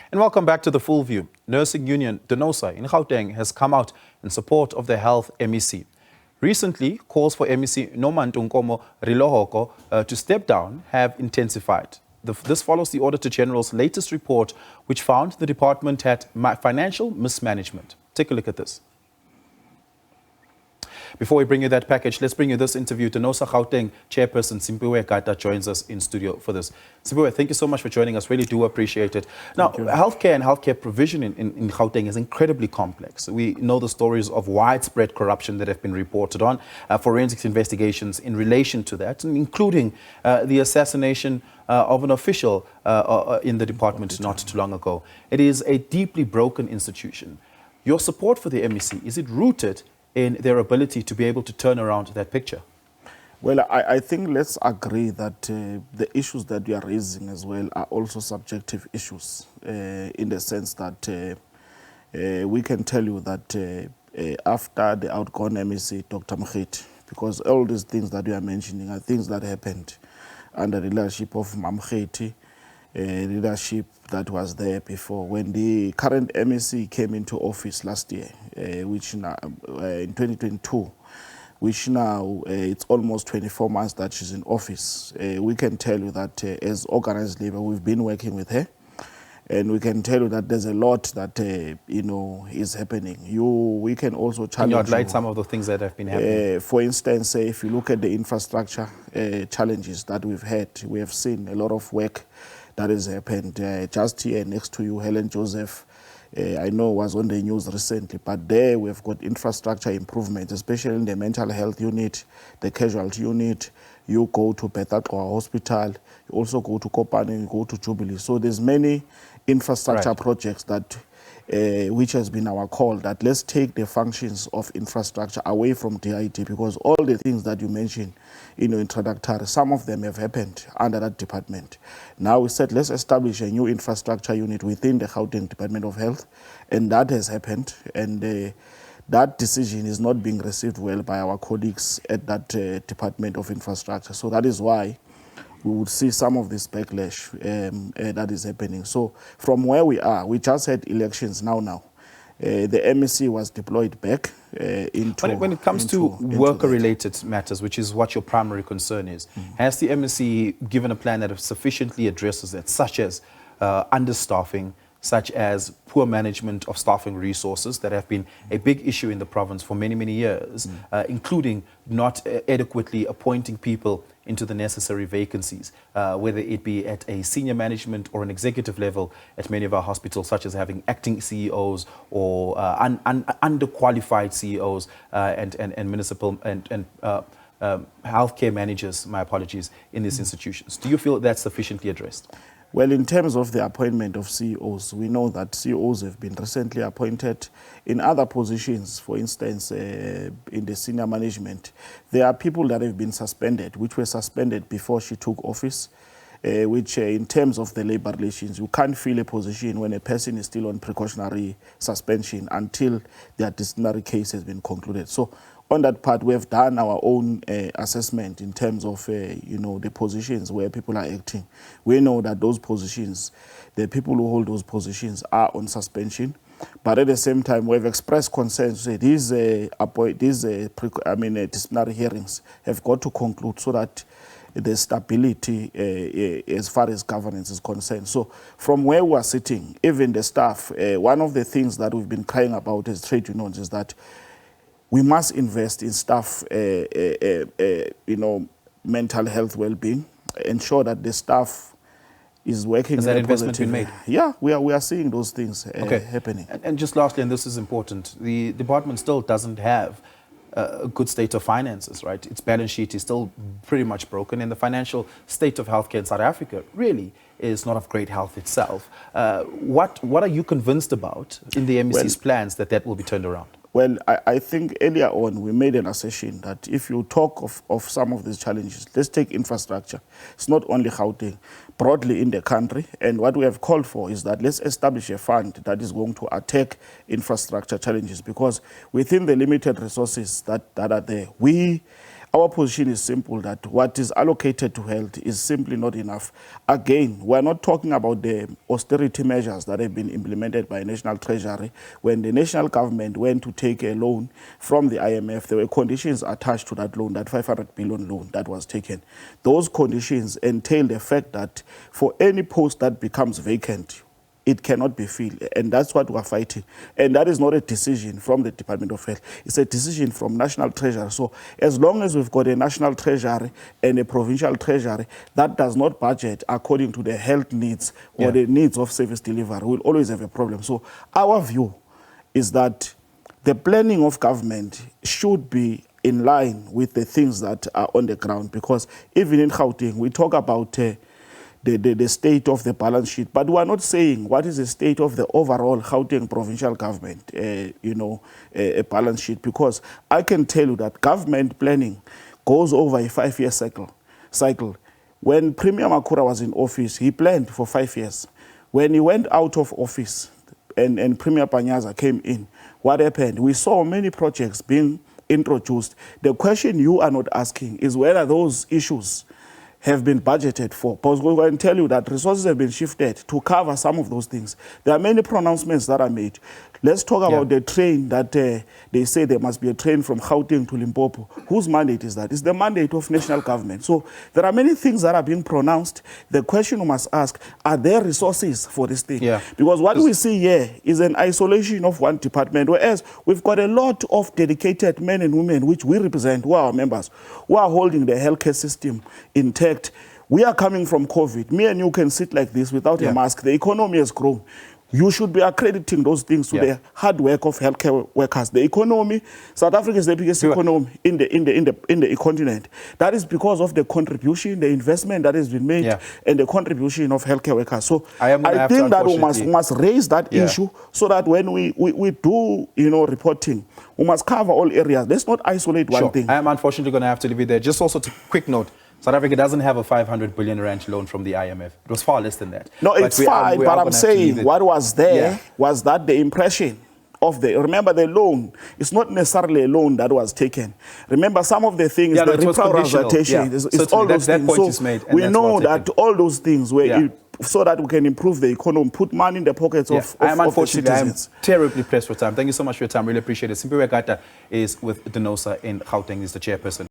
And welcome back to The Full View. Nursing Union DENOSA in Gauteng has come out in support of the Health MEC. Recently, calls for MEC Nomantu Nkomo-Ralehoko to step down have intensified. This follows the Auditor General's latest report, which found the department had financial mismanagement. Take a look at this. Before we bring you that package, let's bring you this interview. DENOSA Gauteng chairperson Simphiwe Gada joins us in studio for this. Simphiwe, thank you so much for joining us. Really do appreciate it. Now, healthcare and healthcare provision in Gauteng is incredibly complex. We know the stories of widespread corruption that have been reported on, forensics investigations in relation to that, including the assassination of an official in the department not too long ago. It is a deeply broken institution. Your support for the MEC, is it rooted in their ability to be able to turn around that picture? Well, I think let's agree that the issues that you are raising as well are also subjective issues in the sense that we can tell you that after the outgone MEC, Dr. Mkheti, because all these things that you are mentioning are things that happened under the leadership of Mkheti, leadership that was there before. When the current MEC came into office last year, which now, in 2022, which now it's almost 24 months that she's in office, we can tell you that as organized labor, we've been working with her. And we can tell you that there's a lot that, is happening. We can also challenge Can you highlight some of the things that have been happening? For instance, if you look at the infrastructure challenges that we've had, we have seen a lot of work that has happened. Just here next to you, Helen Joseph, I know was on the news recently, but there we've got infrastructure improvements, especially in the mental health unit, the casualty unit. You go to Betatwa Hospital, you also go to Kopane, you go to Jubilee. So there's many infrastructure projects that which has been our call, that let's take the functions of infrastructure away from DIT, because all the things that you mentioned in your introductory, some of them have happened under that department. Now we said let's establish a new infrastructure unit within the Gauteng Department of Health, and that has happened, and that decision is not being received well by our colleagues at that Department of Infrastructure. So that is why we would see some of this backlash that is happening. So from where we are, we just had elections now. The MEC was deployed back into... When it comes to worker-related matters, which is what your primary concern is, has the MEC given a plan that sufficiently addresses that, such as understaffing, such as poor management of staffing resources that have been a big issue in the province for many, many years, including not adequately appointing people into the necessary vacancies, whether it be at a senior management or an executive level at many of our hospitals, such as having acting CEOs or underqualified CEOs and municipal and healthcare managers, my apologies, in these institutions. Do you feel that's sufficiently addressed? Well, in terms of the appointment of CEOs, we know that CEOs have been recently appointed in other positions. For instance, in the senior management, there are people that have been suspended, which were suspended before she took office, which in terms of the labor relations, you can't fill a position when a person is still on precautionary suspension until their disciplinary case has been concluded. So on that part, we have done our own assessment in terms of, the positions where people are acting. We know that those positions, the people who hold those positions are on suspension. But at the same time, we have expressed concerns. These disciplinary hearings have got to conclude so that the stability as far as governance is concerned. So from where we are sitting, even the staff, one of the things that we've been crying about as trade unions is that we must invest in staff, mental health well-being, ensure that the staff is working. Has that investment been made? Yeah, we are seeing those things happening. And just lastly, and this is important, the department still doesn't have a good state of finances, right? Its balance sheet is still pretty much broken, and the financial state of healthcare in South Africa really is not of great health itself. What are you convinced about in the MEC's plans that will be turned around? Well, I think earlier on we made an assertion that if you talk of some of these challenges, let's take infrastructure. It's not only Gauteng, broadly in the country. And what we have called for is that let's establish a fund that is going to attack infrastructure challenges, because within the limited resources that are there, our position is simple, that what is allocated to health is simply not enough. Again, we're not talking about the austerity measures that have been implemented by National Treasury. When the national government went to take a loan from the IMF, there were conditions attached to that loan, that 500 billion loan that was taken. Those conditions entail the fact that for any post that becomes vacant, it cannot be filled, and that's what we're fighting. And that is not a decision from the Department of Health. It's a decision from National Treasury. So as long as we've got a National Treasury and a Provincial Treasury that does not budget according to the health needs or the needs of service delivery, we'll always have a problem. So our view is that the planning of government should be in line with the things that are on the ground, because even in Gauteng, we talk about the state of the balance sheet, but we are not saying what is the state of the overall Gauteng provincial government, a balance sheet, because I can tell you that government planning goes over a 5-year cycle. When Premier Makura was in office, he planned for 5 years. When he went out of office and Premier Panyaza came in, what happened? We saw many projects being introduced. The question you are not asking is whether those issues have been budgeted for. Because we can tell you that resources have been shifted to cover some of those things. There are many pronouncements that are made. Let's talk about the train that they say there must be a train from Gauteng to Limpopo. Whose mandate is that? It's the mandate of national government. So there are many things that are being pronounced. The question we must ask, are there resources for this thing? Because what we see here is an isolation of one department, whereas we've got a lot of dedicated men and women, which we represent, who are our members, who are holding the healthcare system intact. We are coming from COVID. Me and you can sit like this without a mask. The economy has grown. You should be accrediting those things to the hard work of healthcare workers. The economy, South Africa is the biggest economy in the continent. That is because of the contribution, the investment that has been made, and the contribution of healthcare workers. So I think that we must raise that issue, so that when we do reporting, we must cover all areas. Let's not isolate one thing. I am unfortunately going to have to leave it there. Just also to quick note, South Africa doesn't have a 500 billion rand loan from the IMF. It was far less than that. No, it's fine, but I'm saying what was there was that the impression of remember the loan, it's not necessarily a loan that was taken. Remember some of the things, the representation, it's all those things. So we know that all those things were so that we can improve the economy, put money in the pockets of the citizens. I'm terribly pressed for time. Thank you so much for your time. Really appreciate it. Simphiwe Gada is with DENOSA in Gauteng. He's the chairperson.